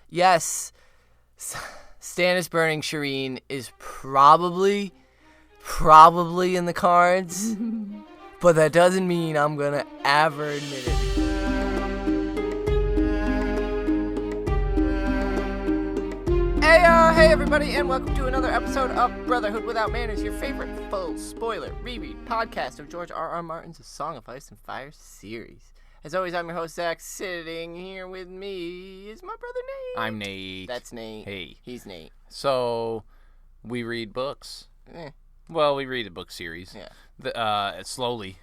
yes, Stannis burning Shireen is probably in the cards, but that doesn't mean I'm gonna ever admit it. Hey everybody, and welcome to another episode of Brotherhood Without Manners, your favorite full spoiler reread podcast of George R.R. Martin's A Song of Ice and Fire series. As always, I'm your host, Zach. Sitting here with me is my brother, Nate. I'm Nate. That's Nate. Hey. He's Nate. So, we read books. Well, we read a book series. Yeah. Slowly.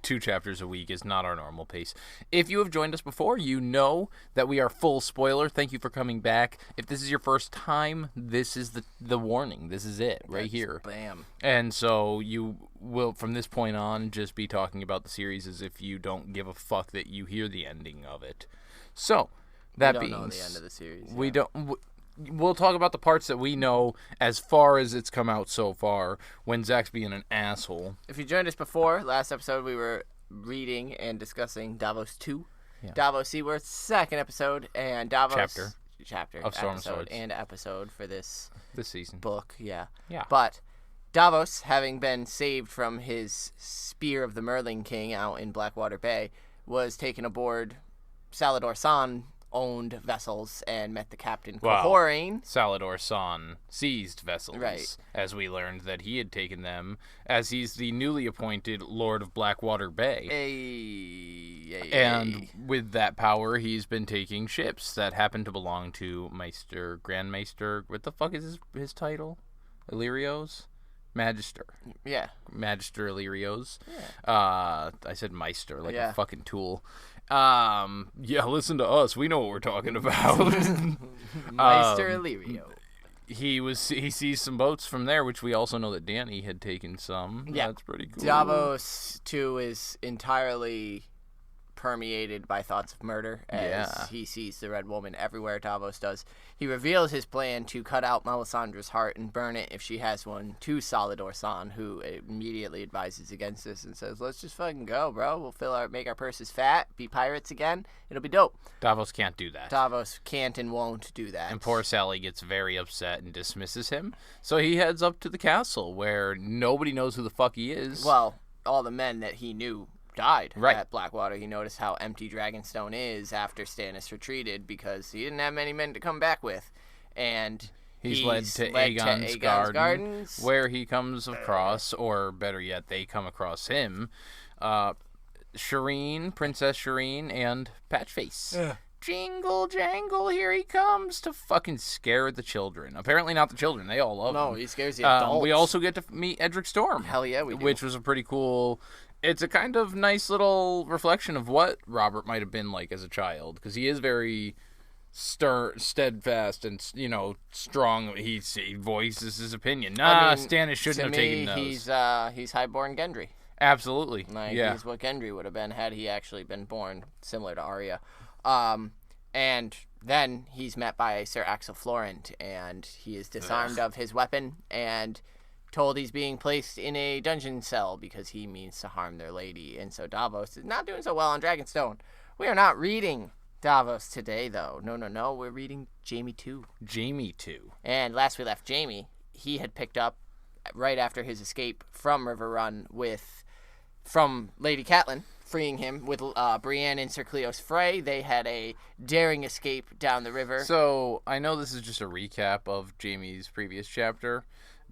2 chapters a week is not our normal pace. If you have joined us before, you know that we are full spoiler. Thank you for coming back. If this is your first time, this is the warning. This is it right here. Bam. And so you will, from this point on, just be talking about the series as if you don't give a fuck that you hear the ending of it. So, that being... We don't know the end of the series. We don't... We'll talk about the parts that we know as far as it's come out so far when Zach's being an asshole. If you joined us before, last episode we were reading and discussing Davos 2. Yeah. Davos Seaworth's second episode, and Davos... Chapter. Of Storm Swords. And episode for this season. Book, yeah. Yeah. But Davos, having been saved from his Spear of the Merling King out in Blackwater Bay, was taken aboard Salladhor Saan owned vessels and met the captain Cohorain. Salladhor Saan seized vessels, right, as we learned that he had taken them, as he's the newly appointed Lord of Blackwater Bay. And with that power, he's been taking ships that happen to belong to Grand Maester, what the fuck is his title? Illyrios? Magister. Yeah. Magister Illyrios. Yeah. I said Meister, like a fucking tool. Yeah, listen to us. We know what we're talking about. Meister Illyrio. He sees some boats from there, which we also know that Dany had taken some. Yeah. That's pretty cool. Davos, too, is entirely permeated by thoughts of murder as he sees the Red Woman everywhere. Davos does. He reveals his plan to cut out Melisandre's heart and burn it if she has one to Salladhor Saan, who immediately advises against this and says, let's just fucking go, bro. We'll make our purses fat, be pirates again. It'll be dope. Davos can't do that. Davos can't and won't do that. And poor Sally gets very upset and dismisses him. So he heads up to the castle where nobody knows who the fuck he is. Well, all the men that he knew died at Blackwater. He noticed how empty Dragonstone is after Stannis retreated because he didn't have many men to come back with. And he's led to Aegon's Gardens, where he comes across, or better yet, they come across him, Shireen, Princess Shireen, and Patchface. Jingle jangle, here he comes to fucking scare the children. Apparently not the children. They all love him. No, he scares the adults. We also get to meet Edric Storm. Hell yeah, we do. Which was a pretty cool... It's a kind of nice little reflection of what Robert might have been like as a child, because he is very steadfast and, strong. He voices his opinion. Stannis shouldn't have taken those. He's highborn Gendry. Absolutely. He's what Gendry would have been had he actually been born, similar to Arya. And then he's met by Sir Axel Florent, and he is disarmed of his weapon and told he's being placed in a dungeon cell because he means to harm their lady. And so Davos is not doing so well on Dragonstone. We are not reading Davos today, though. No. We're reading Jaime 2. Jaime 2. And last we left Jaime, he had picked up, right after his escape from River Run from Lady Catelyn, freeing him with Brienne and Sir Cleos Frey. They had a daring escape down the river. So, I know this is just a recap of Jaime's previous chapter,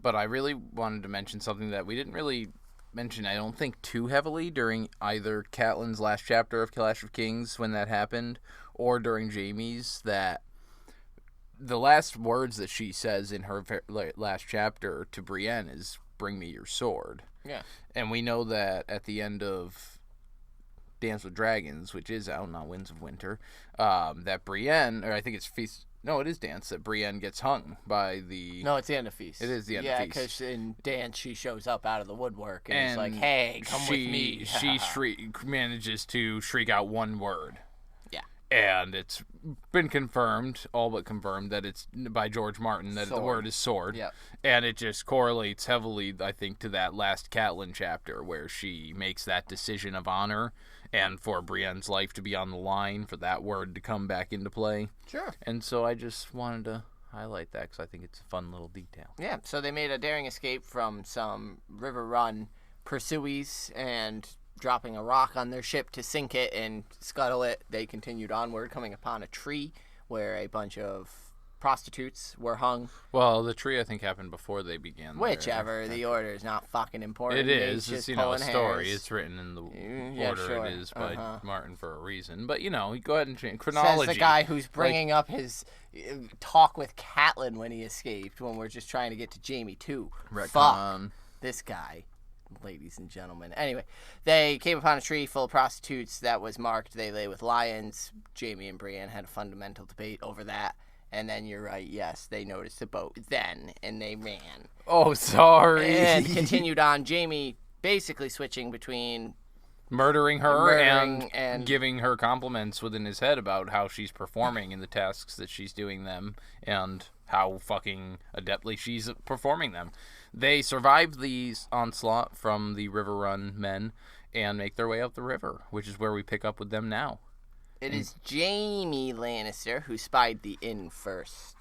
but I really wanted to mention something that we didn't really mention, I don't think, too heavily during either Catelyn's last chapter of Clash of Kings when that happened, or during Jaime's, that the last words that she says in her last chapter to Brienne is, "Bring me your sword." Yeah. And we know that at the end of Dance with Dragons, which is out, not Winds of Winter, that Brienne, or I think it's Feast... No, it is Dance, that Brienne gets hung by the... No, it's the end of Feast. It is the end of Feast. Yeah, because in Dance, she shows up out of the woodwork, and it's like, hey, come with me. She manages to shriek out one word. Yeah. And it's been confirmed, all but confirmed, that it's by George Martin, that the word is sword. Yep. And it just correlates heavily, I think, to that last Catelyn chapter, where she makes that decision of honor and for Brienne's life to be on the line, for that word to come back into play. Sure. And so I just wanted to highlight that because I think it's a fun little detail. Yeah, so they made a daring escape from some river run pursuees, and dropping a rock on their ship to sink it and scuttle it, they continued onward, coming upon a tree where a bunch of prostitutes were hung. Well, the tree, I think, happened before they began. Whichever, the order is not fucking important. It is. It's, a story. Hairs. It's written in the order sure. it is by Martin for a reason. But, you go ahead and change chronology. Says the guy who's bringing up his talk with Catelyn when he escaped, when we're just trying to get to Jaime, too. Fuck this guy, ladies and gentlemen. Anyway, they came upon a tree full of prostitutes that was marked "They lay with lions." Jaime and Brienne had a fundamental debate over that. And then you're right, yes, they noticed the boat then, and they ran. Oh, sorry. And continued on. Jaime basically switching between murdering her and giving her compliments within his head about how she's performing in the tasks that she's doing them and how fucking adeptly she's performing them. They survive the onslaught from the River Run men and make their way up the river, which is where we pick up with them now. It is Jaime Lannister who spied the inn first.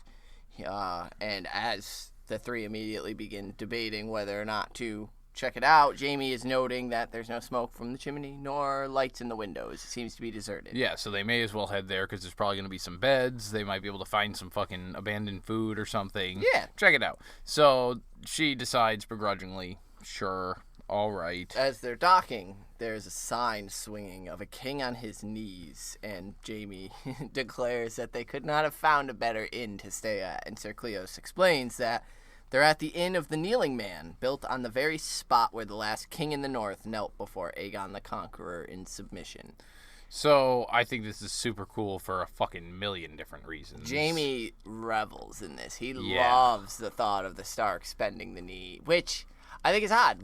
And as the three immediately begin debating whether or not to check it out, Jaime is noting that there's no smoke from the chimney nor lights in the windows. It seems to be deserted. Yeah, so they may as well head there because there's probably going to be some beds. They might be able to find some fucking abandoned food or something. Yeah. Check it out. So she decides begrudgingly, sure, all right. As they're docking, there's a sign swinging of a king on his knees, and Jaime declares that they could not have found a better inn to stay at, and Sir Cleos explains that they're at the Inn of the Kneeling Man, built on the very spot where the last king in the north knelt before Aegon the Conqueror in submission. So I think this is super cool for a fucking million different reasons. Jaime revels in this. He loves the thought of the Starks bending the knee, which I think is odd.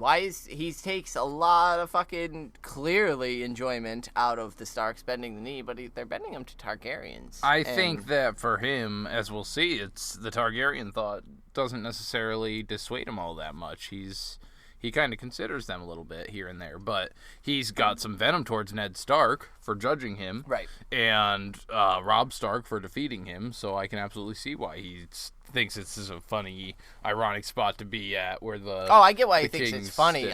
He takes a lot of fucking clearly enjoyment out of the Starks bending the knee, but they're bending them to Targaryens. I think that for him, as we'll see, it's the Targaryen thought doesn't necessarily dissuade him all that much. He kind of considers them a little bit here and there, but he's got some venom towards Ned Stark for judging him, right? And Robb Stark for defeating him. So I can absolutely see why he thinks this is a funny, ironic spot to be at, where the I get why he thinks it's funny.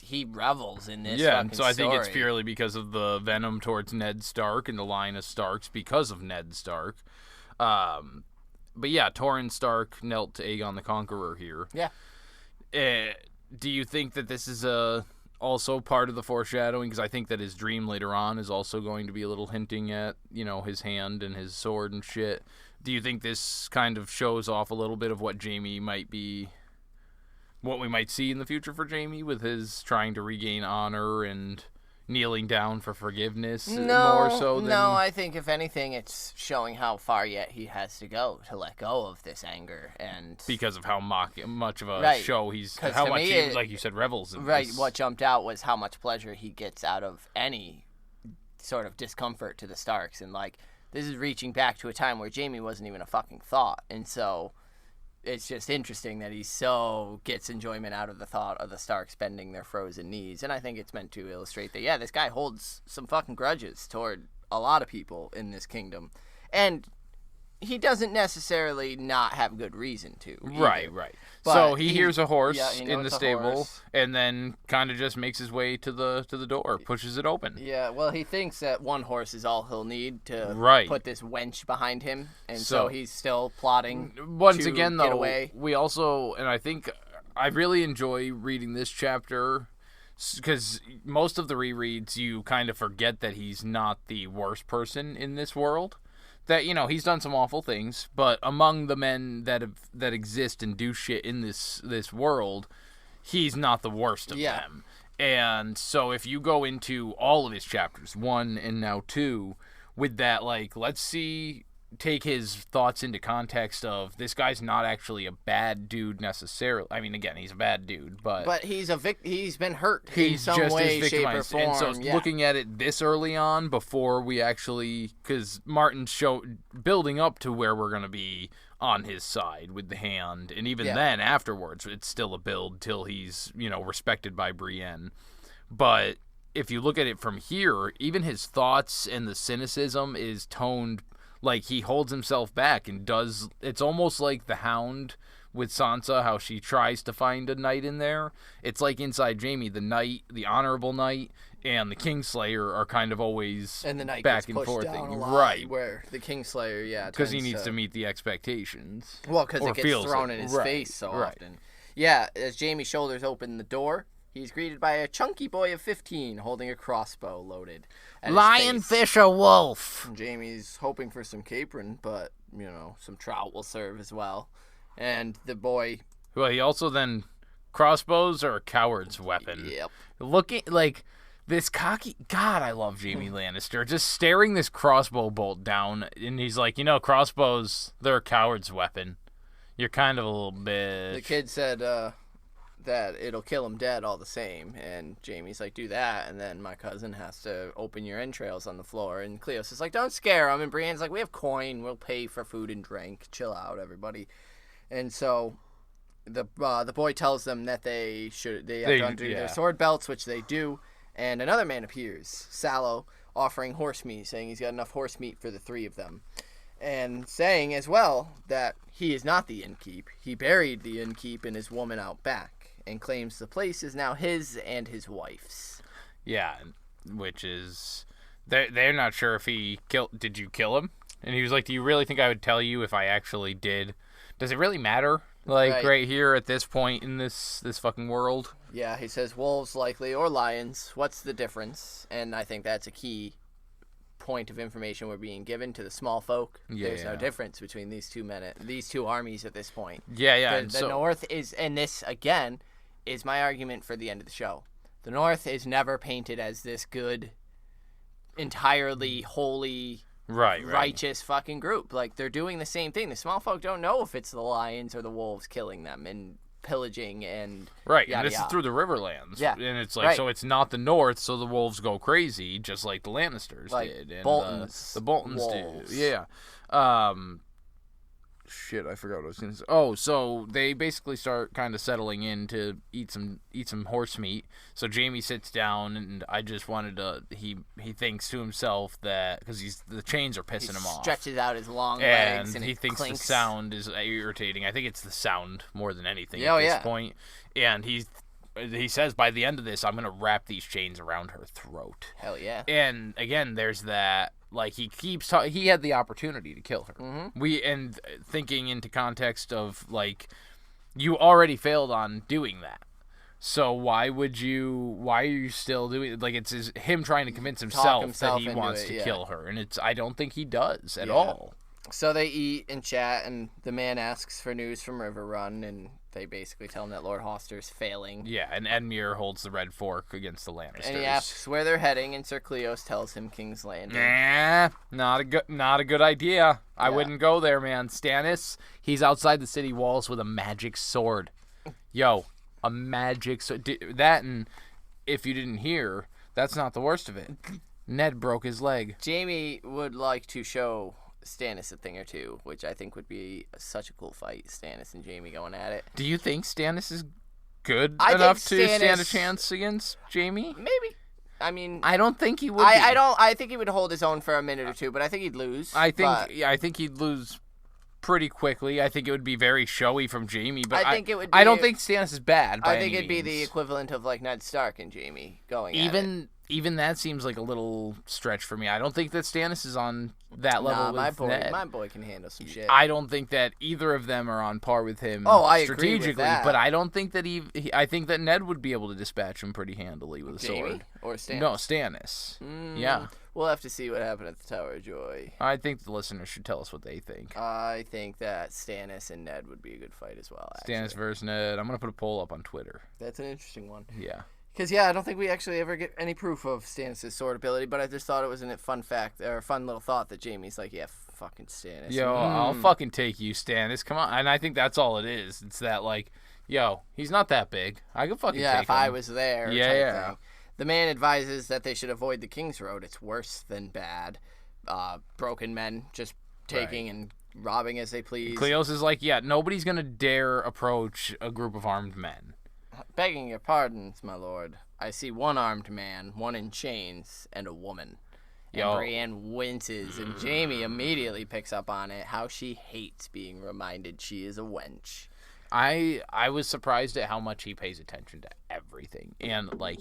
He revels in this. Yeah, so I think it's purely because of the venom towards Ned Stark and the line of Starks because of Ned Stark. But yeah, Torrhen Stark knelt to Aegon the Conqueror here. Yeah. Do you think that this is also part of the foreshadowing? Because I think that his dream later on is also going to be a little hinting at, his hand and his sword and shit. Do you think this kind of shows off a little bit of what Jaime might be, what we might see in the future for Jaime with his trying to regain honor and kneeling down for forgiveness more so than... No, I think if anything, it's showing how far yet he has to go to let go of this anger, and because of how much of a show he's, how much he, like you said, revels in this. What jumped out was how much pleasure he gets out of any sort of discomfort to the Starks, and this is reaching back to a time where Jaime wasn't even a fucking thought, and so it's just interesting that he so gets enjoyment out of the thought of the Starks bending their frozen knees. And I think it's meant to illustrate that, this guy holds some fucking grudges toward a lot of people in this kingdom. And he doesn't necessarily not have good reason to. Right. But so he hears a horse in the stable and then kind of just makes his way to the door, pushes it open. Yeah, well, he thinks that one horse is all he'll need to put this wench behind him, and so he's still plotting once again, get though, away. We also, and I think I really enjoy reading this chapter because most of the rereads you kind of forget that he's not the worst person in this world. That, he's done some awful things, but among the men that exist and do shit in this world, he's not the worst of them. And so if you go into all of his chapters, 1 and now 2, with that, let's take his thoughts into context of this guy's not actually a bad dude necessarily. I mean, again, he's a bad dude, but he's been hurt in some way, shape, or form. And so looking at it this early on, before we actually, because Martin's building up to where we're going to be on his side with the hand, and even then afterwards, it's still a build till he's respected by Brienne. But if you look at it from here, even his thoughts and the cynicism is toned like he holds himself back and does. It's almost like the Hound with Sansa, how she tries to find a knight in there. It's like inside Jaime, the knight, the honorable knight, and the Kingslayer are kind of always and the knight back gets and pushed forth, down a lot, right? Where the Kingslayer, because he needs to meet the expectations. Well, because it gets thrown in his face so often. Yeah, as Jaime's shoulders open the door, he's greeted by a chunky boy of 15 holding a crossbow loaded. Lionfish or wolf? Jaime's hoping for some capron, but, some trout will serve as well. And the boy... Well, he also then... Crossbows are a coward's weapon. Yep. Looking like... This cocky... God, I love Jaime Lannister. Just staring this crossbow bolt down, and he's like, crossbows, they're a coward's weapon. You're kind of a little bitch. The kid said that it'll kill him dead all the same, and Jaime's like, do that, and then my cousin has to open your entrails on the floor, and Cleos is like, don't scare him, and Brienne's like, we have coin, we'll pay for food and drink, chill out, everybody. And so the boy tells them that they have to undo their sword belts, which they do, and another man appears, Sallow, offering horse meat, saying he's got enough horse meat for the three of them. And saying as well that he is not the innkeep. He buried the innkeep and his woman out back, and claims the place is now his and his wife's. Yeah, which is... They're not sure if he killed... Did you kill him? And he was like, do you really think I would tell you if I actually did? Does it really matter? Right here at this point in this fucking world? Yeah, he says wolves likely, or lions. What's the difference? And I think that's a key point of information we're being given to the small folk. There's no difference between these two armies at this point. The North is, and this again is my argument for the end of the show. The North is never painted as this good, entirely holy, righteous fucking group. Like, they're doing the same thing. The small folk don't know if it's the lions or the wolves killing them and pillaging and and this is through the Riverlands. And it's like, so it's not the North, so the wolves go crazy, just like the Lannisters did. And the Boltons do. Shit, I forgot what I was going to say. Oh, so they basically start kind of settling in to eat some horse meat. So Jaime sits down, and I just wanted to... He thinks to himself that... Because the chains are pissing him off. He stretches out his long legs, and he thinks clinks. The sound is irritating. I think it's the sound more than anything at this point. And he says, by the end of this, I'm going to wrap these chains around her throat. Hell yeah. And, again, there's that... Like, he keeps he had the opportunity to kill her. Mm-hmm. And thinking into context of, like, you already failed on doing that. So why are you still doing it? Like, it's him trying to convince himself that he wants to kill her. And I don't think he does at all. So they eat and chat, and the man asks for news from Riverrun, and they basically tell him that Lord Hoster's failing. Yeah, and Edmure holds the Red Fork against the Lannisters. And he asks where they're heading, and Sir Cleos tells him King's Landing. Nah, not a good idea. I wouldn't go there, man. Stannis, he's outside the city walls with a magic sword. Yo, a magic sword. That, and if you didn't hear, that's not the worst of it. Ned broke his leg. Jaime would like to show Stannis a thing or two, which I think would be such a cool fight. Stannis and Jaime going at it. Do you think Stannis is good enough to stand a chance against Jaime? Maybe. I mean, I don't think he would. I think he would hold his own for a minute or two, but I think he'd lose. I think he'd lose pretty quickly. I think it would be very showy from Jaime, but I think it would. I don't think Stannis is bad. I think it'd be the equivalent of like Ned Stark and Jaime going. Even that seems like a little stretch for me. I don't think that Stannis is on that level with Ned. My boy can handle some shit. I don't think that either of them are on par with him strategically, agree with that. But I don't think that I think that Ned would be able to dispatch him pretty handily with a sword. Or Stannis? No, Stannis. Yeah. We'll have to see what happened at the Tower of Joy. I think the listeners should tell us what they think. I think that Stannis and Ned would be a good fight as well, actually. Stannis versus Ned. I'm going to put a poll up on Twitter. That's an interesting one. Yeah. Because, I don't think we actually ever get any proof of Stannis' sword ability, but I just thought it was a fun fact, or a fun little thought that Jaime's like, yeah, fucking Stannis. Yo, I'll fucking take you, Stannis. Come on. And I think that's all it is. It's that, like, yo, he's not that big. I could fucking take him. Yeah, if I was there. Yeah. Thing. The man advises that they should avoid the King's Road. It's worse than bad. Broken men just taking and robbing as they please. Cleos is like, nobody's going to dare approach a group of armed men. Begging your pardons, my lord. I see one armed man, one in chains, and a woman. And Brienne winces, and Jaime immediately picks up on it, how she hates being reminded she is a wench. I was surprised at how much he pays attention to everything, and like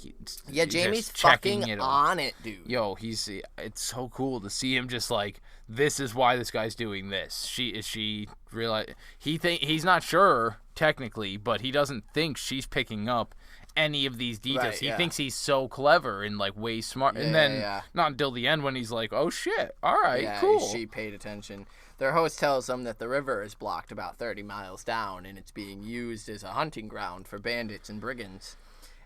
Jaime's fucking on it, dude. It's so cool to see him just like, this is why this guy's doing this. She realize he's not sure technically, but he doesn't think she's picking up any of these details. Right, he thinks he's so clever and like way smart, and then not until the end when he's like, oh shit, all right, cool. She paid attention. Their host tells them that the river is blocked about 30 miles down, and it's being used as a hunting ground for bandits and brigands,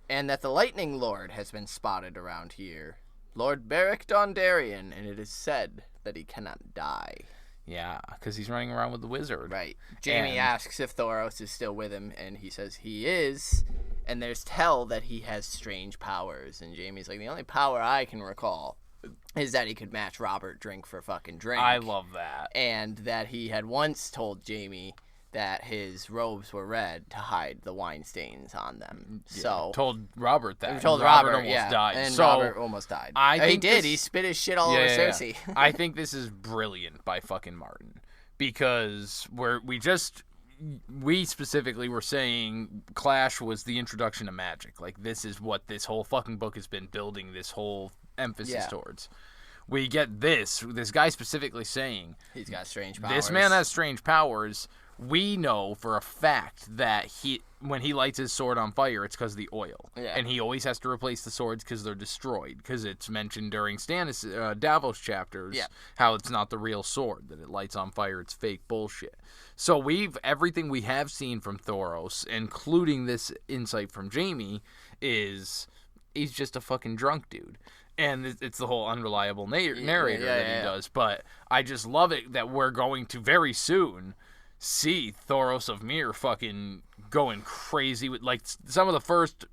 and that the Lightning Lord has been spotted around here, Lord Beric Dondarrion, and it is said that he cannot die. Yeah, because he's running around with the wizard. Right. Jaime asks if Thoros is still with him, and he says he is, and there's tell that he has strange powers, and Jaime's like, the only power I can recall is that he could match Robert drink for fucking drink. I love that. And that he had once told Jaime that his robes were red to hide the wine stains on them. Yeah, so told Robert that. Told Robert almost died. And so Robert almost died. He did. He spit his shit all over Cersei. I think this is brilliant by fucking Martin, because we specifically were saying Clash was the introduction to magic. Like, this is what this whole fucking book has been building this whole emphasis towards. We get this guy specifically saying he's got strange powers. This man has strange powers. We know for a fact that when he lights his sword on fire, it's because of the oil. Yeah. And he always has to replace the swords because they're destroyed. Because it's mentioned during Davos chapters how it's not the real sword, that it lights on fire, it's fake bullshit. So everything we have seen from Thoros, including this insight from Jaime, is he's just a fucking drunk dude. And it's the whole unreliable narrator that he does. But I just love it that we're going to very soon see Thoros of Myr fucking going crazy with like some of the first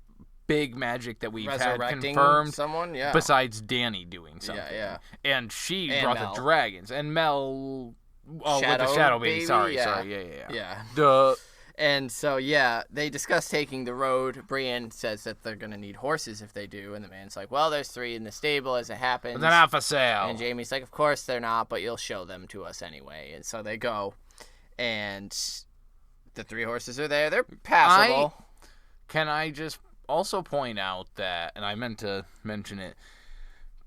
big magic that we've had confirmed. Someone, besides Dany doing something. And she brought Mel. The dragons. And Mel with the Shadow Baby. Sorry. Duh. And so, they discuss taking the road. Brienne says that they're going to need horses if they do. And the man's like, well, there's 3 in the stable as it happens. But they're not for sale. And Jaime's like, of course they're not, but you'll show them to us anyway. And so they go. And the 3 horses are there. They're passable. Can I just also point out that, and I meant to mention it,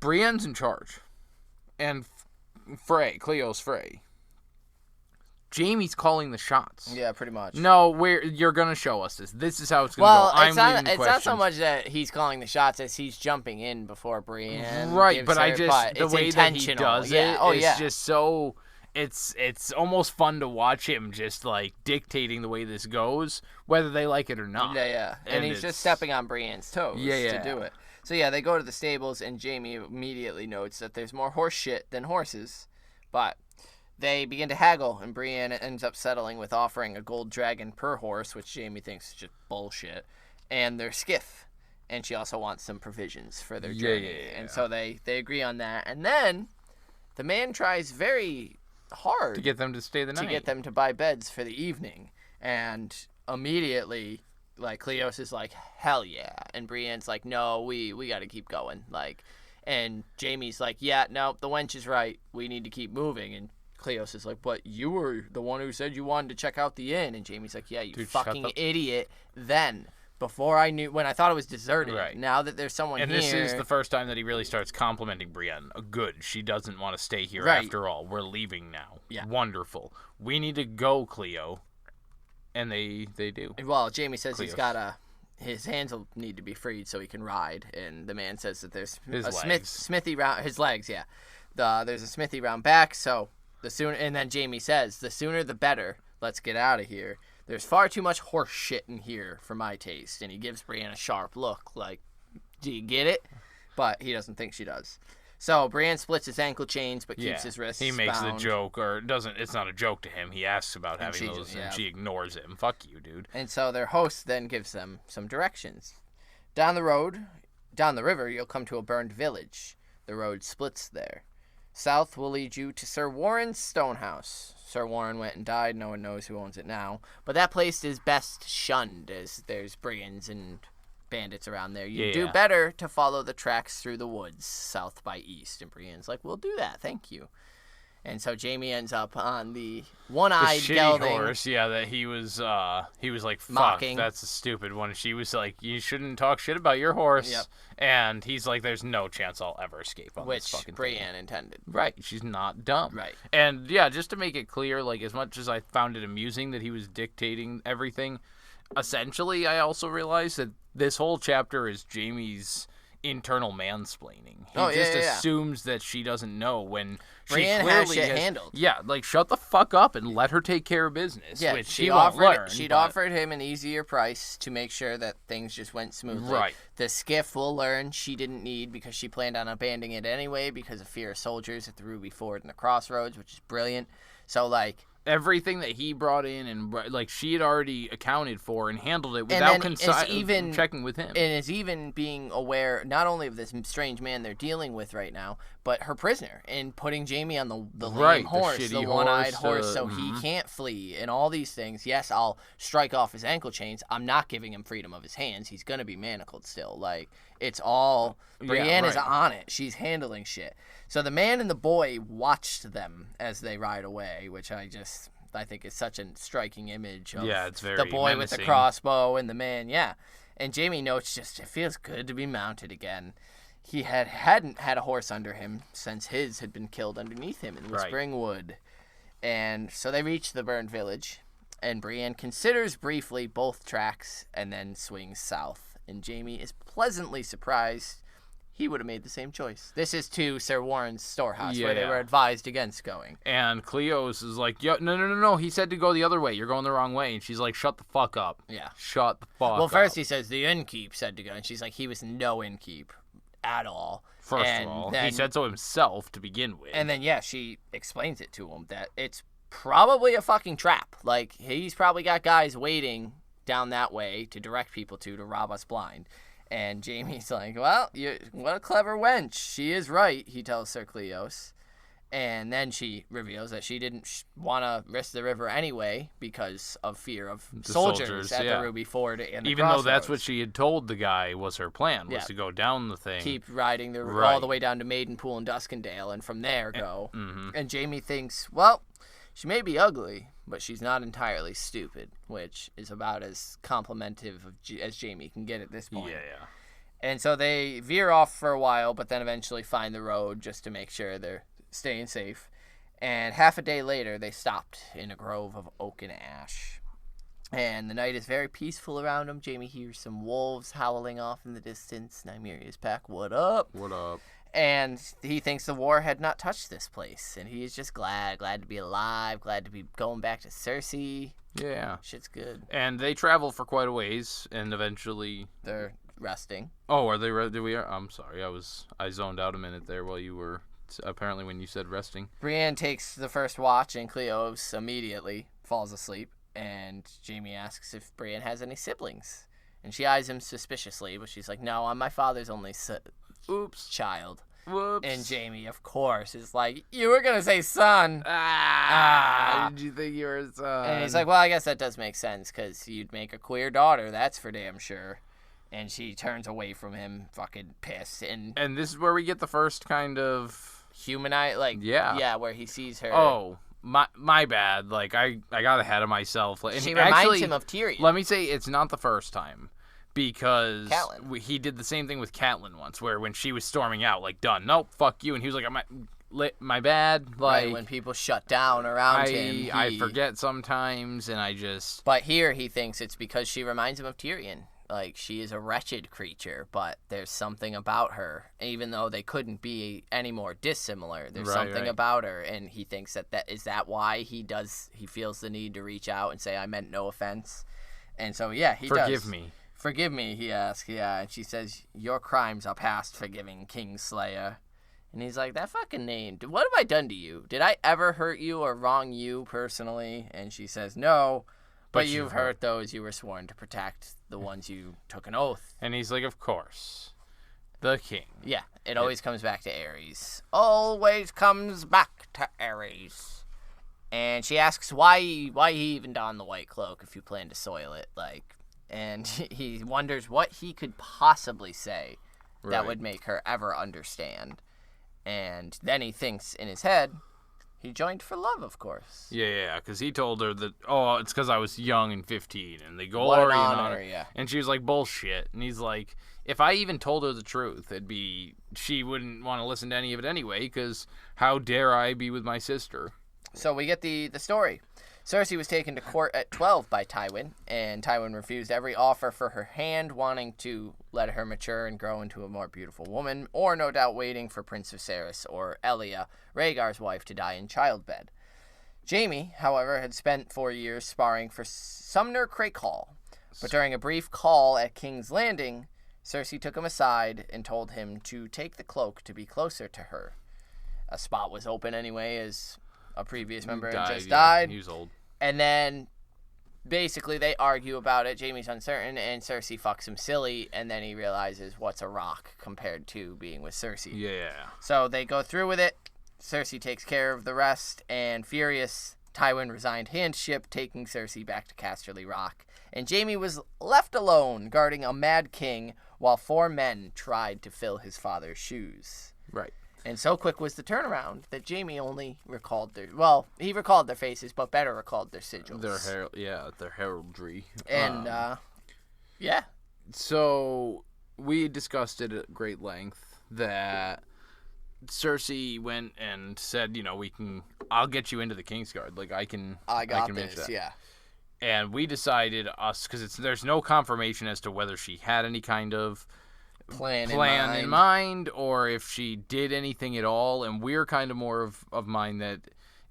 Brienne's in charge. And Cleos Frey. Jaime's calling the shots. Yeah, pretty much. No, you're going to show us this. This is how it's going to go. It's not so much that he's calling the shots as he's jumping in before Brienne. Right, but the way that he does it's just so... It's almost fun to watch him just, like, dictating the way this goes, whether they like it or not. Yeah. And he's just stepping on Brienne's toes to do it. So, they go to the stables, and Jaime immediately notes that there's more horse shit than horses. But they begin to haggle, and Brienne ends up settling with offering a gold dragon per horse, which Jaime thinks is just bullshit, and their skiff. And she also wants some provisions for their journey. And so they agree on that. And then the man tries very hard to get them to stay the night, to get them to buy beds for the evening, and immediately like Cleos is like, hell yeah, and Brienne's like, no, we got to keep going, like, and Jaime's like, yeah, no, the wench is right, we need to keep moving, and Cleos is like, but you were the one who said you wanted to check out the inn, and Jaime's like, yeah, you fucking idiot. Then before I knew, when I thought it was deserted, now that there's someone and here. And this is the first time that he really starts complimenting Brienne. Good, she doesn't want to stay here after all. We're leaving now. Yeah. Wonderful. We need to go, Cleo. And they do. Well, Jaime says Cleos. He's got his hands will need to be freed so he can ride. And the man says that there's smithy round, his legs, there's a smithy round back, so the sooner, and then Jaime says, the sooner the better. Let's get out of here. There's far too much horse shit in here for my taste. And he gives Brienne a sharp look, like, do you get it? But he doesn't think she does. So Brienne splits his ankle chains, but keeps his wrists He makes bound. the joke, or doesn't. It's not a joke to him. He asks about having those, and she ignores him. Fuck you, dude. And so their host then gives them some directions. Down the river, you'll come to a burned village. The road splits there. South will lead you to Sir Warren's stone house. Sir Warren went and died. No one knows who owns it now. But that place is best shunned, as there's brigands and bandits around there. You do better to follow the tracks through the woods, south by east. And Brienne's like, we'll do that, thank you. And so Jaime ends up on the one-eyed gelding horse, that he was like, fuck, mocking. That's a stupid one. She was like, you shouldn't talk shit about your horse. Yep. And he's like, there's no chance I'll ever escape on this fucking thing. Which Brienne intended. Right, she's not dumb. Right. And yeah, just to make it clear, like, as much as I found it amusing that he was dictating everything, essentially I also realized that this whole chapter is Jaime's internal mansplaining. He assumes that she doesn't know when Brienne she has clearly shit handled. Yeah, like, shut the fuck up and let her take care of business. Yeah, which she won't learn. She'd offered him an easier price to make sure that things just went smoothly. Right. The skiff will learn she didn't need because she planned on abandoning it anyway because of fear of soldiers at the Ruby Ford and the Crossroads, which is brilliant. So, like, everything that he brought in and, like, she had already accounted for and handled it without checking with him. And is even being aware not only of this strange man they're dealing with right now, but her prisoner, and putting Jaime on the lame horse, the one-eyed horse, so he can't flee, and all these things. Yes, I'll strike off his ankle chains. I'm not giving him freedom of his hands. He's going to be manacled still. Like, it's all... Brienne is on it. She's handling shit. So the man and the boy watched them as they ride away, which I think is such a striking image of it's very the boy menacing. with the crossbow and the man, And Jaime notes it feels good to be mounted again. He hadn't had a horse under him since his had been killed underneath him in Whispering Wood. And so they reach the burned village, and Brienne considers briefly both tracks and then swings south. And Jaime is pleasantly surprised. He would have made the same choice. This is to Sir Warren's storehouse, where they were advised against going. And Cleos is like, no. He said to go the other way. You're going the wrong way. And she's like, shut the fuck up. Yeah. Shut the fuck up. Well, first he says the innkeep said to go. And she's like, he was no innkeep at all. First of all, he said so himself to begin with. And then, she explains it to him that it's probably a fucking trap. Like, he's probably got guys waiting down that way to direct people to rob us blind. And Jaime's like, well, what a clever wench. She is right, he tells Sir Cleos. And then she reveals that she didn't want to risk the river anyway because of fear of soldiers at the Ruby Ford and the Even Crossroads. though that's what she had told the guy was her plan, was to go down the thing. Keep riding all the way down to Maidenpool and Duskendale, and from there go. And Jaime thinks, well, she may be ugly, but she's not entirely stupid, which is about as complimentive as Jaime can get at this point. Yeah. And so they veer off for a while, but then eventually find the road just to make sure they're staying safe. And half a day later, they stopped in a grove of oak and ash. And the night is very peaceful around them. Jaime hears some wolves howling off in the distance. Nymeria's pack, what up? What up? And he thinks the war had not touched this place. And he is just glad to be alive, glad to be going back to Cersei. Yeah. Shit's good. And they travel for quite a ways, and eventually... They're resting. Oh, are they I'm sorry, I zoned out a minute there while you were... Apparently when you said resting. Brienne takes the first watch, and Cleos immediately falls asleep. And Jaime asks if Brienne has any siblings. And she eyes him suspiciously, but she's like, no, I'm my father's only child. Whoops. And Jaime, of course, is like, you were going to say son. Did you think you were a son? And he's like, well, I guess that does make sense, because you'd make a queer daughter, that's for damn sure. And she turns away from him, fucking pissed. And this is where we get the first kind of... Humanize, like, yeah, where he sees her. Oh, my bad. Like, I got ahead of myself. And she reminds him of Tyrion. Let me say, it's not the first time. Because Catelyn. He did the same thing with Catelyn once, where when she was storming out, like, done, nope, fuck you. And he was like, my bad. Like, right, when people shut down around him. I forget sometimes, and I just... But here he thinks it's because she reminds him of Tyrion. Like, she is a wretched creature, but there's something about her. Even though they couldn't be any more dissimilar, there's something about her, and he thinks that is that why he feels the need to reach out and say, I meant no offense. And so, yeah, he does. Forgive me, he asks, and she says, your crimes are past forgiving, Kingslayer. And he's like, that fucking name, what have I done to you? Did I ever hurt you or wrong you personally? And she says, no. But you've hurt those you were sworn to protect, the ones you took an oath. And he's like, of course. The king. Yeah, it always comes back to Aerys. Always comes back to Aerys. And she asks why he even donned the white cloak if you plan to soil it, and he wonders what he could possibly say that would make her ever understand. And then he thinks in his head, he joined for love, of course. Yeah, because he told her that, it's because I was young and 15, and the What an glory and honor, honor. yeah. And she was like, bullshit. And he's like, if I even told her the truth, she wouldn't want to listen to any of it anyway, because how dare I be with my sister? So we get the story. Cersei was taken to court at 12 by Tywin, and Tywin refused every offer for her hand, wanting to let her mature and grow into a more beautiful woman, or no doubt waiting for Prince Viserys or Elia, Rhaegar's wife, to die in childbed. Jaime, however, had spent 4 years sparring for Sumner Crakehall, but during a brief call at King's Landing, Cersei took him aside and told him to take the cloak to be closer to her. A spot was open anyway, as a previous member had just died. He was old. And then, basically, they argue about it. Jaime's uncertain, and Cersei fucks him silly, and then he realizes what's a rock compared to being with Cersei. Yeah. So they go through with it. Cersei takes care of the rest, and furious, Tywin resigned handship, taking Cersei back to Casterly Rock. And Jaime was left alone, guarding a Mad King, while 4 men tried to fill his father's shoes. Right. And so quick was the turnaround that Jaime only recalled he recalled their faces, but better recalled their sigils. Their heraldry. And, yeah. So, we discussed it at great length that Cersei went and said, I'll get you into the Kingsguard. I can manage this, that. yeah. And we decided, because there's no confirmation as to whether she had any kind of plan in mind or if she did anything at all, and we're kind of more of mind that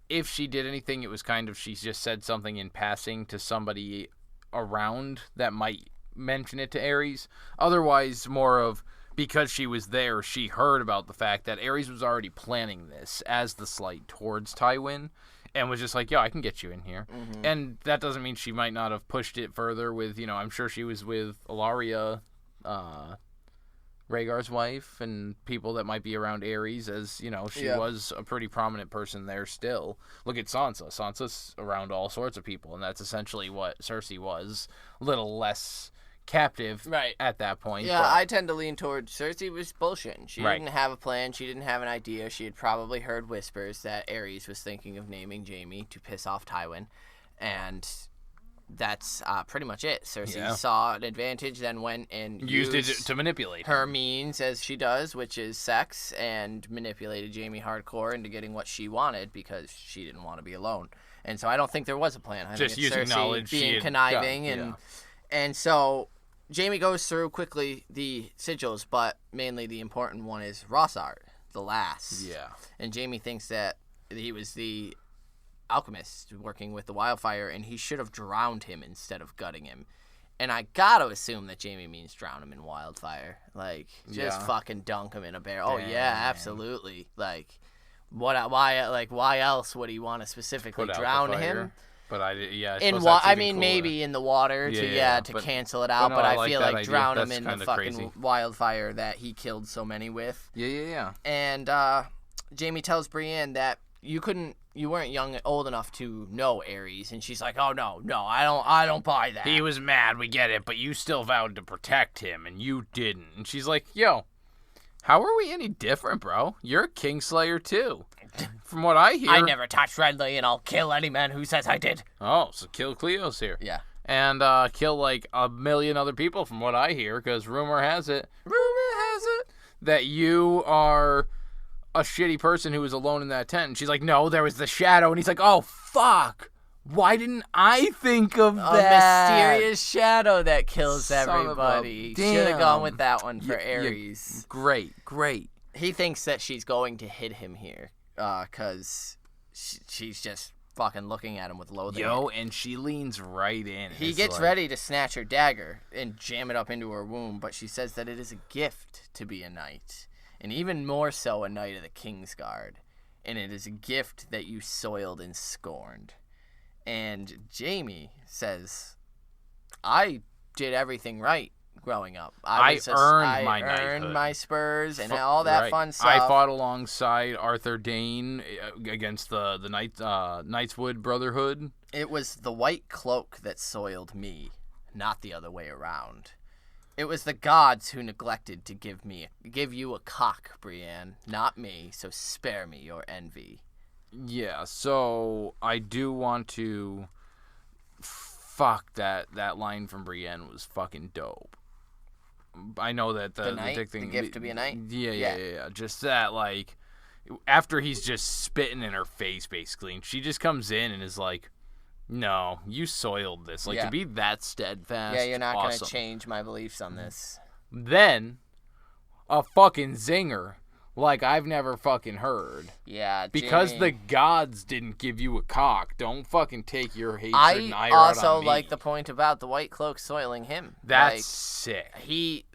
if she did anything, it was kind of she just said something in passing to somebody around that might mention it to Aerys. Otherwise, more of because she was there, she heard about the fact that Aerys was already planning this as the slight towards Tywin and was just like, I can get you in here. Mm-hmm. And that doesn't mean she might not have pushed it further with, I'm sure she was with Ilaria, Rhaegar's wife, and people that might be around Aerys, as, she was a pretty prominent person there still. Look at Sansa. Sansa's around all sorts of people, and that's essentially what Cersei was. A little less captive at that point. Yeah, I tend to lean towards Cersei was bullshitting. She didn't have a plan. She didn't have an idea. She had probably heard whispers that Aerys was thinking of naming Jaime to piss off Tywin, and that's pretty much it. Cersei saw an advantage, then went and used it to manipulate her means, as she does, which is sex, and manipulated Jaime hardcore into getting what she wanted because she didn't want to be alone. And so I don't think there was a plan. I just think it's using Cersei knowledge, being conniving, and so Jaime goes through quickly the sigils, but mainly the important one is Rossart, the last. Yeah. And Jaime thinks that he was the alchemist working with the wildfire, and he should have drowned him instead of gutting him. And I gotta assume that Jaime means drown him in wildfire. Just fucking dunk him in a barrel. Oh, yeah, absolutely. Why else would he want to specifically drown him? But maybe in the water to cancel it out. But I feel like drown him in the fucking wildfire that he killed so many with. Yeah. And Jaime tells Brienne that you weren't old enough to know Aerys, and she's like, "Oh no, I don't buy that." He was mad, we get it, but you still vowed to protect him, and you didn't. And she's like, "Yo, how are we any different, bro? You're a Kingslayer too." From what I hear, I never touched Renly, and I'll kill any man who says I did. Oh, so kill Cleos here. Yeah. And kill like a million other people from what I hear, because rumor has it that you are a shitty person who was alone in that tent. And she's like, no, there was the shadow. And he's like, oh, fuck. Why didn't I think of that? A mysterious shadow that kills everybody. Should have gone with that one for Aerys. Great. He thinks that she's going to hit him here because she's just fucking looking at him with loathing. And she leans right in. He gets ready to snatch her dagger and jam it up into her womb, but she says that it is a gift to be a knight. And even more so a knight of the Kingsguard. And it is a gift that you soiled and scorned. And Jaime says, I did everything right growing up. I earned my earned knighthood. my spurs and all that fun stuff. I fought alongside Arthur Dane against the Knightswood Brotherhood. It was the white cloak that soiled me, not the other way around. It was the gods who neglected to give you a cock, Brienne, not me, so spare me your envy. Yeah, so I do want to... Fuck, that line from Brienne was fucking dope. I know that the knight, thing, the gift to be a knight? Yeah. Just that, like, after he's just spitting in her face, basically, and she just comes in and is like, no, you soiled this. Like, to be that steadfast. Yeah, you're not awesome. going to change my beliefs on this. Then, a fucking zinger, like I've never fucking heard. Yeah, because Jamie. the gods didn't give you a cock. Don't fucking take your hatred and ire out also on me. like the point about the white cloak soiling him. That's sick. He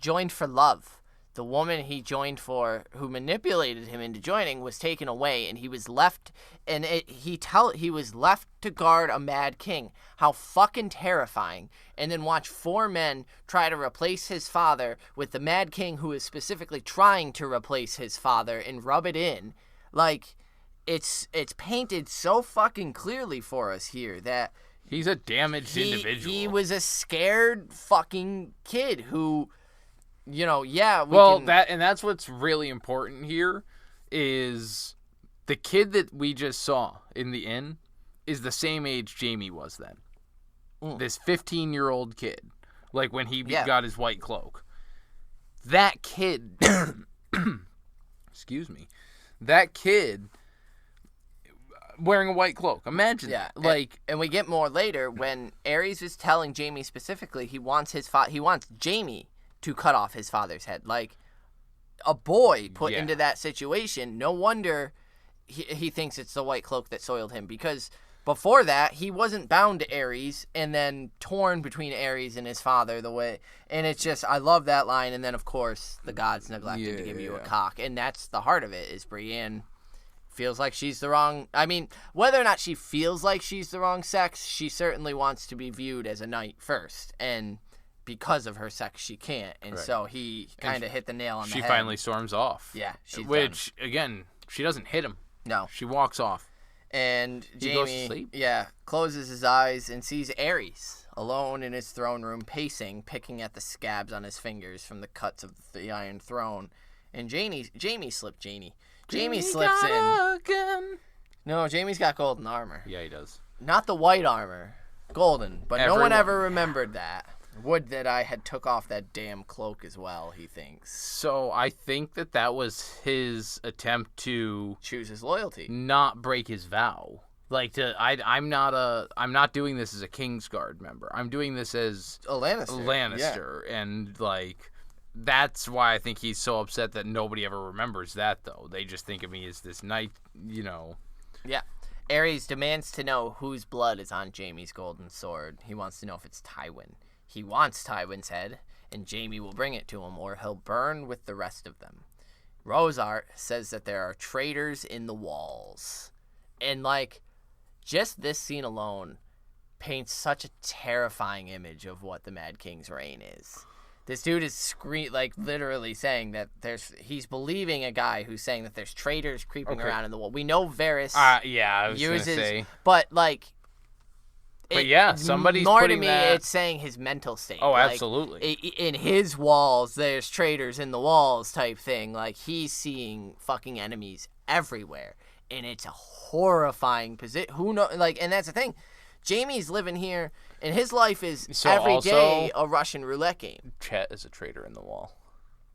joined for love. The woman he joined for, who manipulated him into joining, was taken away, and he was left. And he was left to guard a mad king. How fucking terrifying! And then watch 4 men try to replace his father with the mad king, who is specifically trying to replace his father and rub it in. Like, it's painted so fucking clearly for us here that he's a damaged individual. He was a scared fucking kid who. That's what's really important here is the kid that we just saw in the inn is the same age Jaime was then. This 15-year-old kid, like when he got his white cloak. That kid, excuse me, that kid wearing a white cloak. Imagine that. And we get more later when Aerys is telling Jaime specifically he wants Jaime to cut off his father's head. Like, a boy put into that situation. No wonder he thinks it's the white cloak that soiled him, because before that, he wasn't bound to Aerys and then torn between Aerys and his father and it's just, I love that line. And then, of course, the gods neglected to give you a cock. And that's the heart of it, is Brienne feels like she's the wrong... I mean, whether or not she feels like she's the wrong sex, she certainly wants to be viewed as a knight first. And because of her sex, she can't. And so he kind of hit the nail on the head. She finally storms off. Yeah, she's Which, again, she doesn't hit him. No. She walks off. And He goes to sleep. closes his eyes and sees Aerys alone in his throne room, pacing, picking at the scabs on his fingers from the cuts of the Iron Throne. And Jamie slips in. No, Jaime's got golden armor. Yeah, he does. Not the white armor. Golden. But no one ever remembered that. Would that I had took off that damn cloak as well, he thinks. So I think that was his attempt to choose his loyalty, not break his vow. Like, I'm not doing this as a Kingsguard member. I'm doing this as a Lannister. And like, that's why I think he's so upset that nobody ever remembers that, though. They just think of me as this knight, Yeah. Aerys demands to know whose blood is on Jaime's golden sword. He wants to know if it's Tywin. He wants Tywin's head, and Jaime will bring it to him, or he'll burn with the rest of them. Rosart says that there are traitors in the walls. And, like, just this scene alone paints such a terrifying image of what the Mad King's reign is. This dude is literally saying that he's believing a guy who's saying that there's traitors creeping around in the wall. We know Varys uses, but, like... somebody's more putting to me, that... it's saying his mental state. Oh, absolutely. In his walls, there's traitors in the walls type thing. Like, he's seeing fucking enemies everywhere, and it's a horrifying position. Who knows? Like, and that's the thing. Jaime's living here, and his life is every day a Russian roulette game. Chet is a traitor in the wall.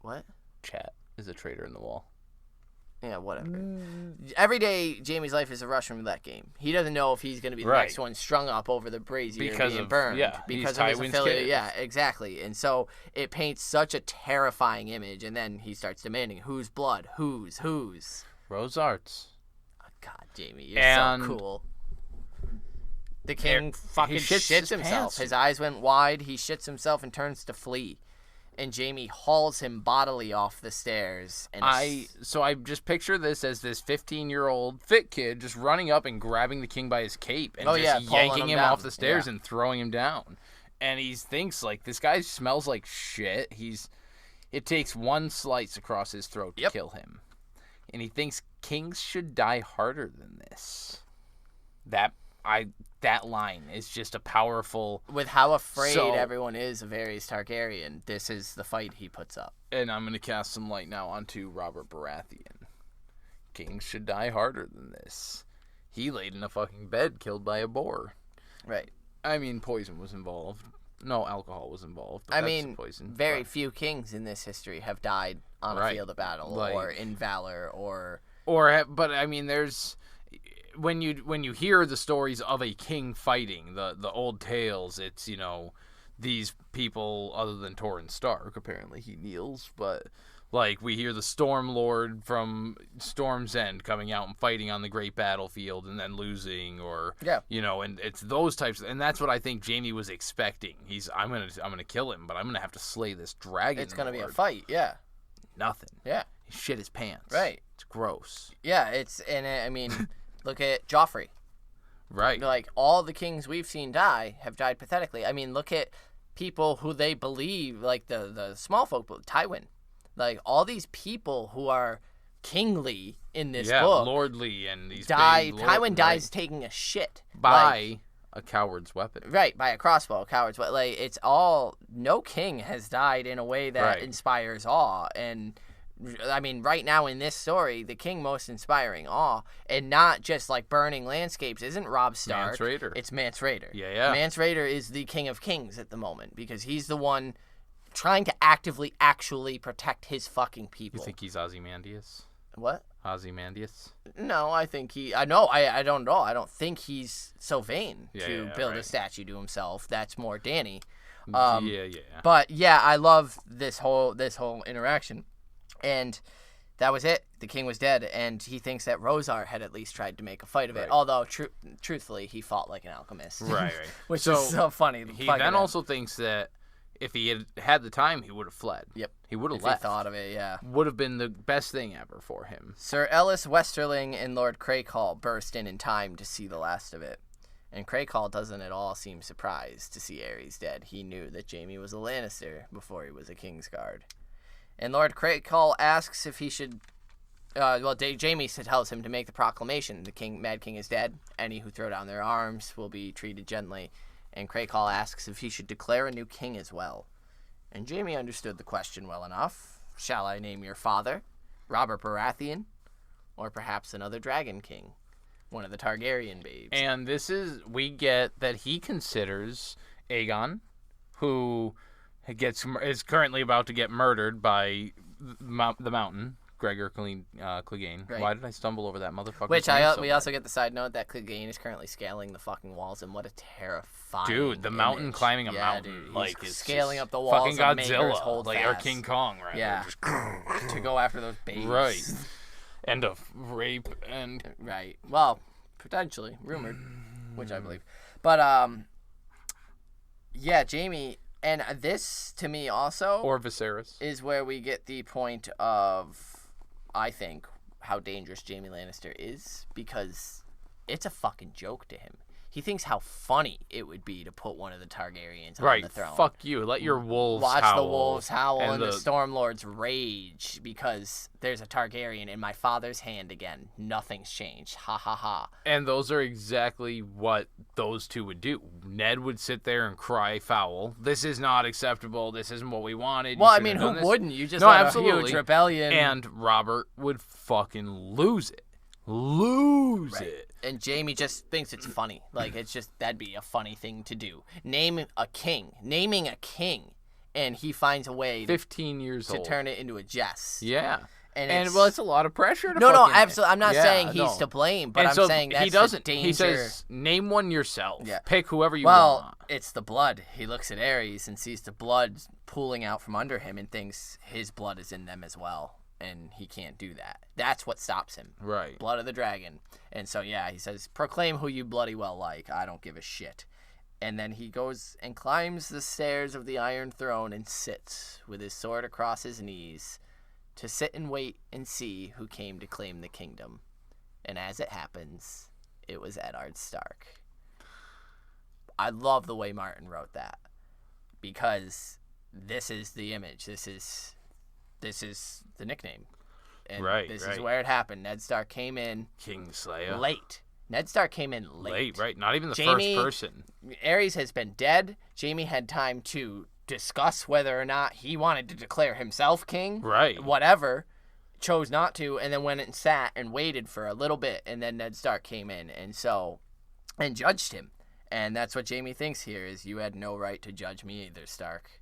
What? Chet is a traitor in the wall. Yeah, whatever. Every day, Jaime's life is a Russian roulette game. He doesn't know if he's going to be the next one strung up over the brazier being burned. Because of his affiliate. Yeah, exactly. And so it paints such a terrifying image, and then he starts demanding, whose blood? Whose? Rosart's. Oh, God, Jaime, you're so cool. The king fucking shits himself. Pants. His eyes went wide. He shits himself and turns to flee. And Jaime hauls him bodily off the stairs. And so I just picture this as this 15-year-old fit kid just running up and grabbing the king by his cape and yanking him off the stairs and throwing him down. And he thinks, like, this guy smells like shit. It takes one slice across his throat to kill him. And he thinks kings should die harder than this. That line is just a powerful... With how afraid everyone is of Aerys Targaryen, this is the fight he puts up. And I'm going to cast some light now onto Robert Baratheon. Kings should die harder than this. He laid in a fucking bed killed by a boar. Right. I mean, poison was involved. No, alcohol was involved. But poison. Very few kings in this history have died on a field of battle, or in valor, But I mean, there's when you hear the stories of a king fighting, the old tales. It's these people other than Torrhen Stark. Apparently, he kneels, but. Like, we hear the Storm Lord from Storm's End coming out and fighting on the great battlefield and then losing, and it's those types. And that's what I think Jaime was expecting. I'm gonna kill him, but I'm gonna have to slay this dragon. It's gonna be a fight, yeah. Nothing. Yeah. He shit his pants. Right. It's gross. Yeah, look at Joffrey. Right. Like, all the kings we've seen die have died pathetically. I mean, look at people who they believe, like the small folk, Tywin. Like, all these people who are kingly in this book. Lordly, and these die. Tywin dies taking a shit. By a coward's weapon. Right, by a crossbow, a coward's weapon. Like, it's all... No king has died in a way that inspires awe. And, I mean, right now in this story, the king most inspiring awe, and not just, like, burning landscapes, isn't Robb Stark. Mance Rayder. It's Mance Rayder. Yeah. Mance Rayder is the king of kings at the moment, because he's the one... trying to actively actually protect his fucking people. You think he's Ozymandias? What? Ozymandias? No, I think I don't know. I don't think he's so vain to build a statue to himself. That's more Dany. But yeah, I love this whole interaction. And that was it. The king was dead, and he thinks that Rosar had at least tried to make a fight of it. Although, truthfully, he fought like an alchemist. Right. Which is so funny. He then also thinks that if he had the time, he would have fled. Yep. He would have left. He thought of it, yeah. Would have been the best thing ever for him. Sir Ellis Westerling and Lord Craycall burst in time to see the last of it. And Craycall doesn't at all seem surprised to see Aerys dead. He knew that Jaime was a Lannister before he was a Kingsguard. And Lord Craycall asks if he should... Jaime tells him to make the proclamation. The Mad King is dead. Any who throw down their arms will be treated gently. And Craycall asks if he should declare a new king as well. And Jaime understood the question well enough. Shall I name your father, Robert Baratheon, or perhaps another dragon king, one of the Targaryen babes? And we get that he considers Aegon, who is currently about to get murdered by the Mountain, Gregor Clegane. Right. Why did I stumble over that motherfucker? Which we also get the side note that Clegane is currently scaling the fucking walls, and what a terrifying dude, the mountain image. climbing a mountain. Dude, like, he's scaling up the walls fucking Godzilla, like or King Kong, right? Yeah. To go after those babies. Right. And a rape and... Right. Well, potentially. Rumored. Which I believe. But, yeah, Jaime... And this, to me, also... Or Viserys. ...is where we get the point of, I think, how dangerous Jaime Lannister is. Because it's a fucking joke to him. He thinks how funny it would be to put one of the Targaryens on the throne. Fuck you. Let your wolves Watch howl. the wolves howl and the Stormlords rage because there's a Targaryen in my father's hand again. Nothing's changed. Ha ha ha. And those are exactly what those two would do. Ned would sit there and cry foul. This is not acceptable. This isn't what we wanted. Well, I mean, who wouldn't? You just let a huge rebellion. And Robert would fucking lose it. Lose it. And Jaime just thinks it's funny. Like, it's just, that'd be a funny thing to do. Naming a king. And he finds a way 15 years to turn it into a jest. Yeah. And well, it's a lot of pressure to No, absolutely. I'm not saying he's to blame, but and I'm saying that's he doesn't. the danger. He says, name one yourself. Yeah. Pick whoever you want. Well, it's the blood. He looks at Aerys and sees the blood pooling out from under him and thinks his blood is in them as well. And he can't do that. That's what stops him. Right. Blood of the dragon. And so, yeah, he says, proclaim who you bloody well like. I don't give a shit. And then he goes and climbs the stairs of the Iron Throne and sits with his sword across his knees to sit and wait and see who came to claim the kingdom. And as it happens, it was Eddard Stark. I love the way Martin wrote that. because this is the image. This is the nickname. And this is where it happened. Ned Stark came in Kingslayer. late. Ned Stark came in late. Right. Not even the Jaime, first person. Aerys has been dead. Jaime had time to discuss whether or not he wanted to declare himself king. Right. Whatever. Chose not to, and then went and sat and waited for a little bit, and then Ned Stark came in and judged him. And that's what Jaime thinks here is you had no right to judge me either, Stark.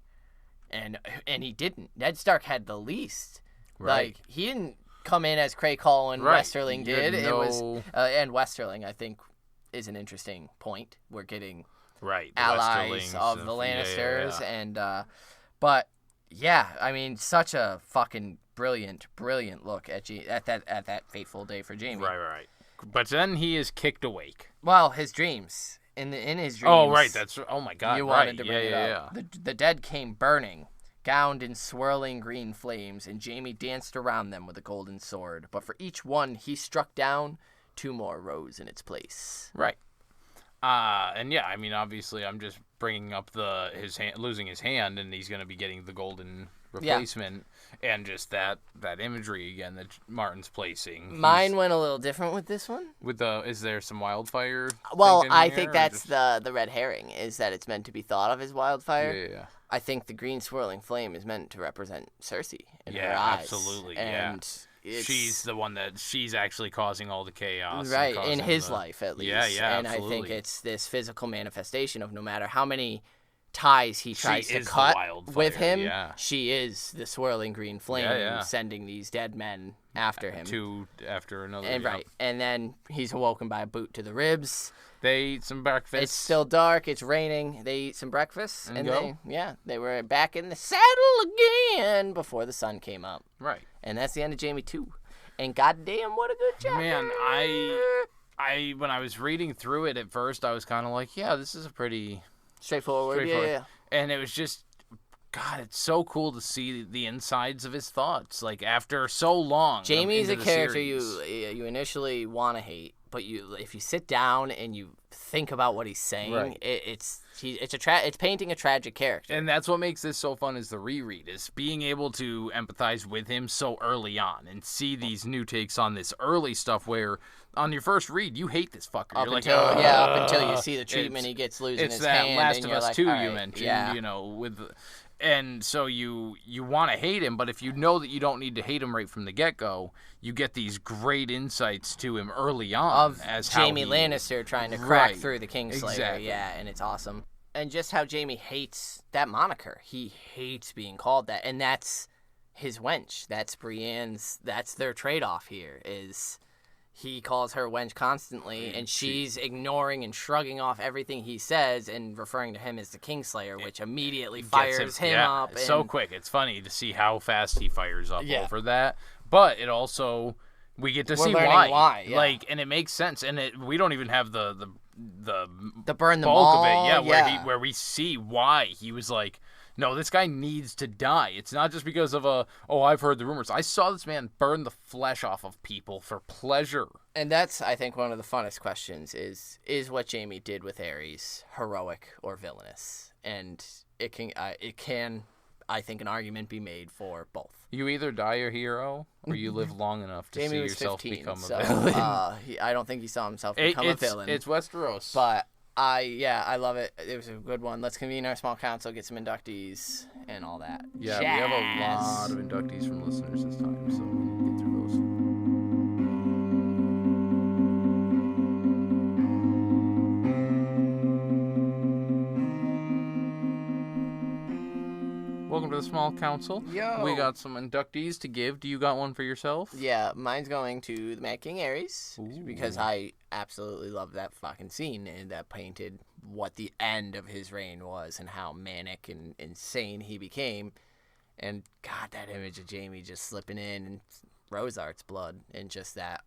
And he didn't. Ned Stark had the least. Right. Like, he didn't come in as Cray Cole and Westerling did. It was and Westerling, I think, is an interesting point. We're getting allies of the Lannisters, and but yeah, I mean, such a fucking brilliant look at that fateful day for Jaime. Right. But then he is kicked awake. Well, his dreams. In his dreams. Oh, right. Oh my God. You wanted to bring it up. The dead came burning, gowned in swirling green flames, and Jaime danced around them with a golden sword. But for each one he struck down, 2 more rose in its place. Right. And yeah, I mean, obviously, I'm just bringing up losing his hand, and he's going to be getting the golden replacement, and just that imagery again that Martin's placing. Mine went a little different with this one. Is there some wildfire? Well, I think that's the red herring, is that it's meant to be thought of as wildfire. Yeah. I think the green swirling flame is meant to represent Cersei in her eyes. Yeah, absolutely. And she's the one she's actually causing all the chaos. Right, in his life at least. Yeah, and absolutely. I think it's this physical manifestation of no matter how many ties he tries to cut with him, she is the swirling green flame sending these dead men after him. Two after another. And right, and then he's awoken by a boot to the ribs. They eat some breakfast. It's still dark. It's raining. They eat some breakfast, and they were back in the saddle again before the sun came up. Right. And that's the end of Jaime 2. And goddamn, what a good chapter. Man, I when I was reading through it at first, I was kind of like, yeah, this is a pretty straightforward. Yeah. And it was just, God, it's so cool to see the insides of his thoughts. Like after so long. Jamie's a character you initially want to hate. But if you sit down and you think about what he's saying, it's painting a tragic character. And that's what makes this so fun is the reread, is being able to empathize with him so early on and see these new takes on this early stuff where on your first read you hate this fucker. Up until you see the treatment he gets losing his hand. It's that Last of Us 2 you right, mentioned, with. And so you want to hate him, but if you know that you don't need to hate him right from the get-go, you get these great insights to him early on. Of Jaime Lannister trying to crack through the Kingslayer. Exactly. Yeah, and it's awesome. And just how Jaime hates that moniker. He hates being called that. And that's his wench. That's Brienne's. That's their trade-off here is... He calls her wench constantly, and she's ignoring and shrugging off everything he says and referring to him as the Kingslayer, which immediately fires him up. It's so quick. It's funny to see how fast he fires up over that. But it also, we get to see why. Like, and it makes sense. And we don't even have the burn the bulk mall, of it. Where we see why he was like, no, this guy needs to die. It's not just because of I've heard the rumors. I saw this man burn the flesh off of people for pleasure. And that's, I think, one of the funnest questions is what Jaime did with Aerys heroic or villainous? And it can, I think, an argument be made for both. You either die a hero or you live long enough to see yourself 15, become so, a villain. I don't think he saw himself become a villain. It's Westeros. But... I love it. It was a good one. Let's convene our small council, get some inductees, and all that. Yeah, we have a lot of inductees from listeners this time, so we'll get through those. Welcome to the small council. Yo. We got some inductees to give. Do you got one for yourself? Yeah, mine's going to the Mad King Aerys because I absolutely love that fucking scene and that painted what the end of his reign was and how manic and insane he became. And God, that image of Jaime just slipping in and Rosart's blood and just that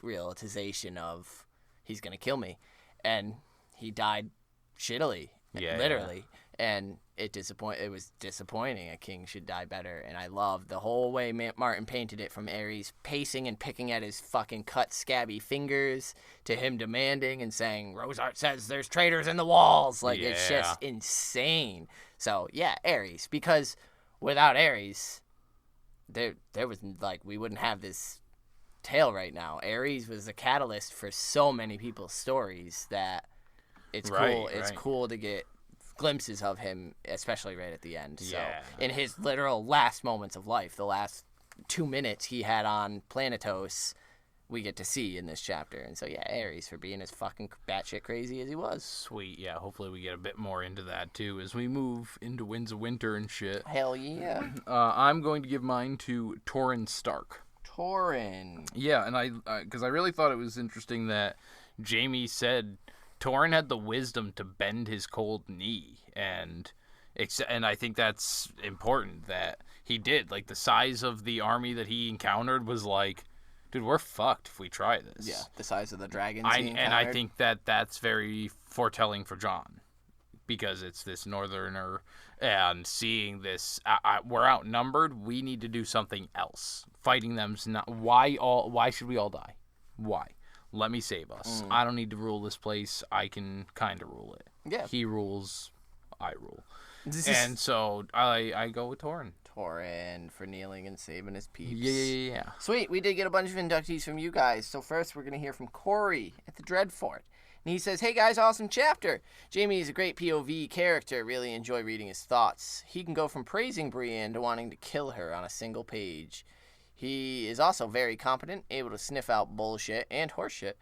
realization of he's gonna kill me, and he died shittily, literally. And it was disappointing. A king should die better. And I love the whole way Martin painted it, from Aerys pacing and picking at his fucking cut, scabby fingers to him demanding and saying, Rosart says there's traitors in the walls. Like, it's just insane. So, yeah, Aerys. Because without Aerys, there was, like, we wouldn't have this tale right now. Aerys was the catalyst for so many people's stories that it's cool. It's cool to get glimpses of him, especially right at the end. So in his literal last moments of life, the last 2 minutes he had on Planetos, we get to see in this chapter. And so Aerys, for being as fucking batshit crazy as he was. Sweet. Yeah, hopefully we get a bit more into that too as we move into Winds of Winter and shit. Hell yeah. I'm going to give mine to Torrhen Stark. Torrhen. Yeah, and because I really thought it was interesting that Jaime said Torrhen had the wisdom to bend his cold knee, and I think that's important that he did. Like, the size of the army that he encountered was like, dude, we're fucked if we try this. Yeah, the size of the dragons and I think that's very foretelling for Jon, because it's this northerner, and seeing this, we're outnumbered, we need to do something else. Fighting them's not, why should we all die? Why? Let me save us. I don't need to rule this place. I can kind of rule it. Yeah. He rules, I rule. And so I go with Torrhen. Torrhen for kneeling and saving his peeps. Yeah. Sweet. We did get a bunch of inductees from you guys. So first we're going to hear from Corey at the Dreadfort. And he says, hey guys, awesome chapter. Jaime is a great POV character. Really enjoy reading his thoughts. He can go from praising Brienne to wanting to kill her on a single page. He is also very competent, able to sniff out bullshit and horseshit,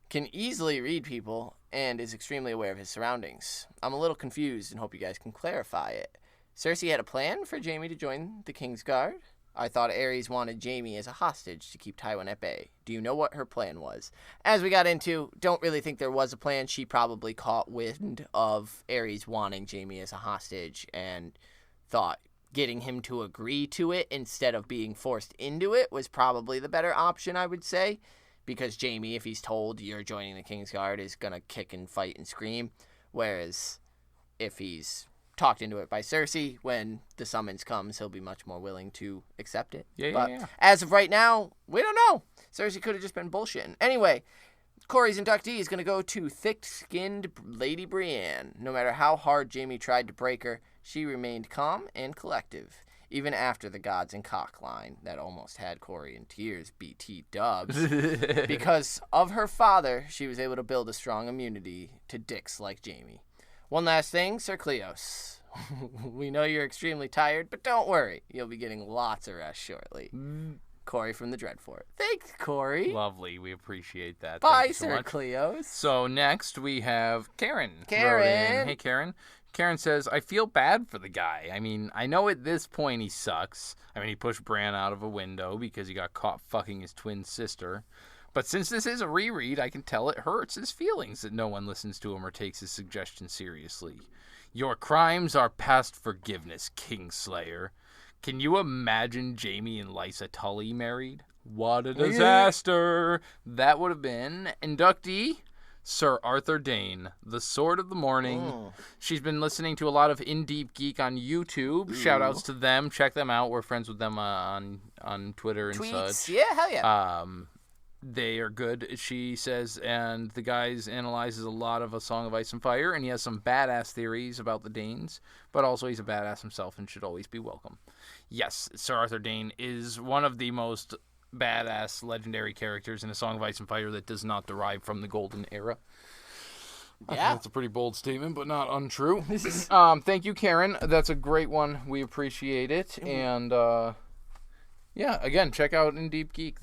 can easily read people, and is extremely aware of his surroundings. I'm a little confused and hope you guys can clarify it. Cersei had a plan for Jaime to join the Kingsguard. I thought Aerys wanted Jaime as a hostage to keep Tywin at bay. Do you know what her plan was? As we got into, don't really think there was a plan. She probably caught wind of Aerys wanting Jaime as a hostage and thought getting him to agree to it instead of being forced into it was probably the better option, I would say. Because Jaime, if he's told you're joining the Kingsguard, is going to kick and fight and scream. Whereas if he's talked into it by Cersei, when the summons comes, he'll be much more willing to accept it. Yeah. As of right now, we don't know. Cersei could have just been bullshitting. Anyway, Corey's inductee is going to go to thick-skinned Lady Brienne. No matter how hard Jaime tried to break her, she remained calm and collective, even after the gods and cock line that almost had Corey in tears, BT dubs. Because of her father, she was able to build a strong immunity to dicks like Jaime. One last thing, Sir Cleos. We know you're extremely tired, but don't worry. You'll be getting lots of rest shortly. Corey from the Dreadfort. Thanks, Corey. Lovely. We appreciate that. Bye, Sir Cleos. So next we have Karen. Karen. Hey, Karen. Karen says, I feel bad for the guy. I mean, I know at this point he sucks. I mean, he pushed Bran out of a window because he got caught fucking his twin sister. But since this is a reread, I can tell it hurts his feelings that no one listens to him or takes his suggestions seriously. Your crimes are past forgiveness, Kingslayer. Can you imagine Jaime and Lysa Tully married? What a disaster! That would have been inductee Sir Arthur Dayne, the Sword of the Morning. She's been listening to a lot of In Deep Geek on YouTube. Shout outs to them. Check them out. We're friends with them on Twitter and Tweets. such. Yeah, hell yeah. They are good, she says, and the guys analyzes a lot of A Song of Ice and Fire, and he has some badass theories about the Danes, but also he's a badass himself and should always be welcome. Yes, Sir Arthur Dayne is one of the most badass legendary characters in A Song of Ice and Fire that does not derive from the Golden Era. I think that's a pretty bold statement, but not untrue. Thank you, Karen. That's a great one. We appreciate it, and yeah, again, check out In Deep Geek.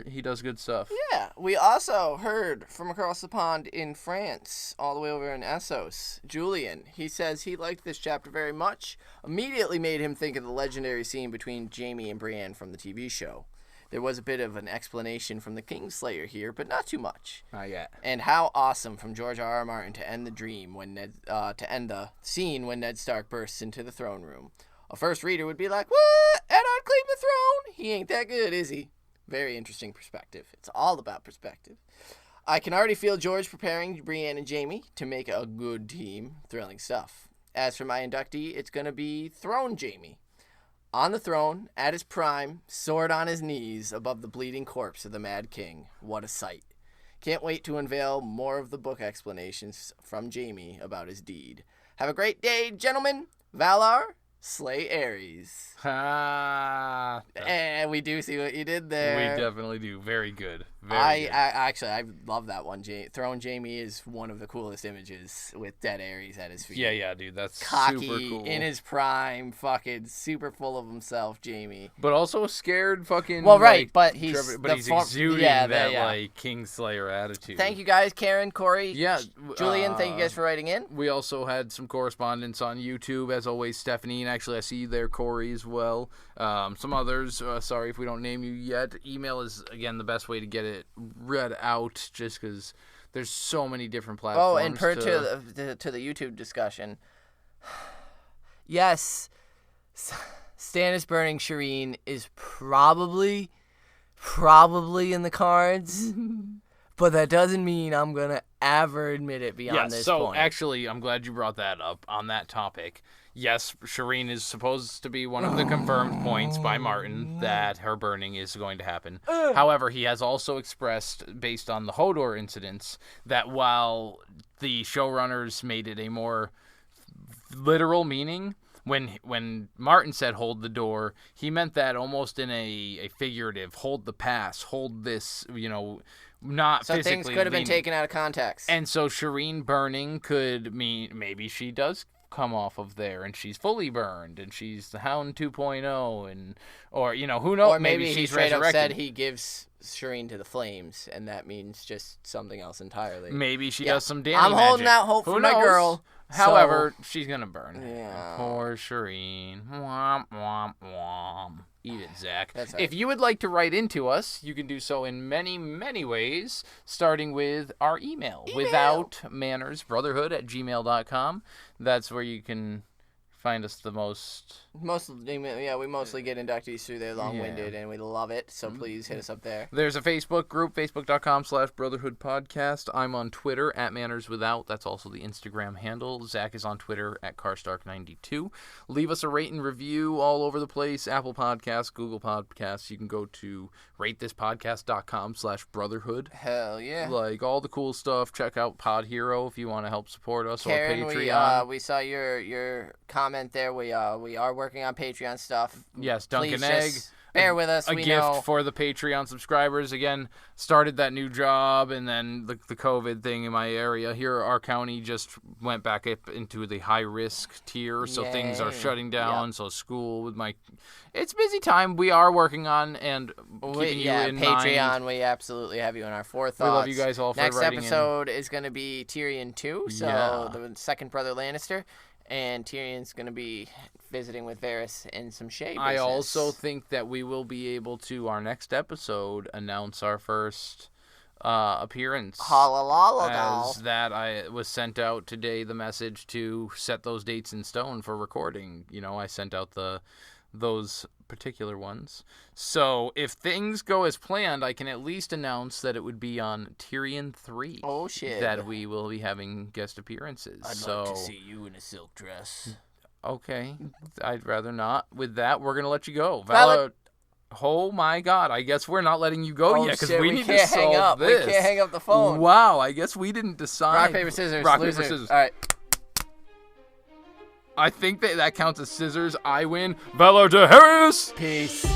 He does good stuff. Yeah, we also heard from across the pond in France, all the way over in Essos, Julian. He says he liked this chapter very much. Immediately made him think of the legendary scene between Jaime and Brienne from the TV show. There was a bit of an explanation from the Kingslayer here, but not too much. Not yet. And how awesome from George R.R. Martin to end the dream when to end the scene when Ned Stark bursts into the throne room. A first reader would be like, what? Eddard claimed the throne? He ain't that good, is he? Very interesting perspective. It's all about perspective. I can already feel George preparing Brienne and Jaime to make a good team. Thrilling stuff. As for my inductee, it's going to be Throne Jaime. On the throne, at his prime, sword on his knees above the bleeding corpse of the Mad King. What a sight. Can't wait to unveil more of the book explanations from Jaime about his deed. Have a great day, gentlemen. Valar, slay Aerys. And we do see what you did there. We definitely do. Very good. I actually love that one. Throne Jaime is one of the coolest images with dead Aerys at his feet. Yeah, dude. That's cocky, super cool. in his prime, fucking super full of himself, Jaime. But also a scared fucking. Well, right, like, but he's exuding that like Kingslayer attitude. Thank you guys, Karen, Corey, Yeah, Julian. Thank you guys for writing in. We also had some correspondence on YouTube, as always, Stephanie, and actually I see you there, Corey, as well. Some others. Sorry if we don't name you yet. Email is again the best way to get it read out, just because there's so many different platforms. Oh, and to the YouTube discussion. Yes, Stannis burning Shireen is probably in the cards, but that doesn't mean I'm gonna ever admit it beyond this point. Actually, I'm glad you brought that up on that topic. Yes, Shireen is supposed to be one of the confirmed points by Martin that her burning is going to happen. However, he has also expressed, based on the Hodor incidents, that while the showrunners made it a more literal meaning, when Martin said hold the door, he meant that almost in a figurative, hold the pass, hold this, not so physically. Things could have been taken out of context. And so Shireen burning could mean maybe she does come off of there and she's fully burned and she's the Hound 2.0 or who knows, or maybe she's he straight resurrected. up said he gives Shireen to the flames and that means just something else entirely. Maybe she does some damage. I'm holding out hope for my girl. However, she's gonna burn. Yeah. Poor Shireen. Womp womp womp. Eat it, Zach. That's right. If you would like to write into us, you can do so in many, many ways, starting with our email. Without Manners, brotherhood@gmail.com. That's where you can find us the most. We mostly get inductees through there long-winded, and we love it, so please hit us up there. There's a Facebook group, facebook.com/Brotherhood Podcast. I'm on Twitter, @MannersWithout. That's also the Instagram handle. Zach is on Twitter, @Carstark92. Leave us a rate and review all over the place, Apple Podcasts, Google Podcasts. You can go to ratethispodcast.com/Brotherhood. Hell yeah. Like, all the cool stuff. Check out Pod Hero if you want to help support us, Karen, or Patreon. we saw your comment there. We are working on Patreon stuff. Yes, Dunkin' Please Egg. just bear with us. A gift for the Patreon subscribers. Again, started that new job, and then the COVID thing in my area here, our county just went back up into the high risk tier, so things are shutting down. Yep. So school with it's busy time. We are working on and keeping you in Patreon. mind. We absolutely have you in our forethoughts. We love you guys all for Next writing episode is going to be Tyrion 2, so the second brother Lannister. And Tyrion's going to be visiting with Varys in some shade business. I also think that we will be able to, our next episode, announce our first appearance. As that I was sent out today, the message to set those dates in stone for recording. I sent out those particular ones. So if things go as planned, I can at least announce that it would be on Tyrion 3. Oh, shit. That we will be having guest appearances. I'd like to see you in a silk dress. Okay. I'd rather not. With that, we're going to let you go. Valid. Oh, my God. I guess we're not letting you go yet because we need to hang solve up. this. We can't hang up the phone. Wow. I guess we didn't decide. Rock, paper, scissors. Rock, loser. paper, scissors. All right. I think that counts as scissors. I win. Valor to Harris! Peace.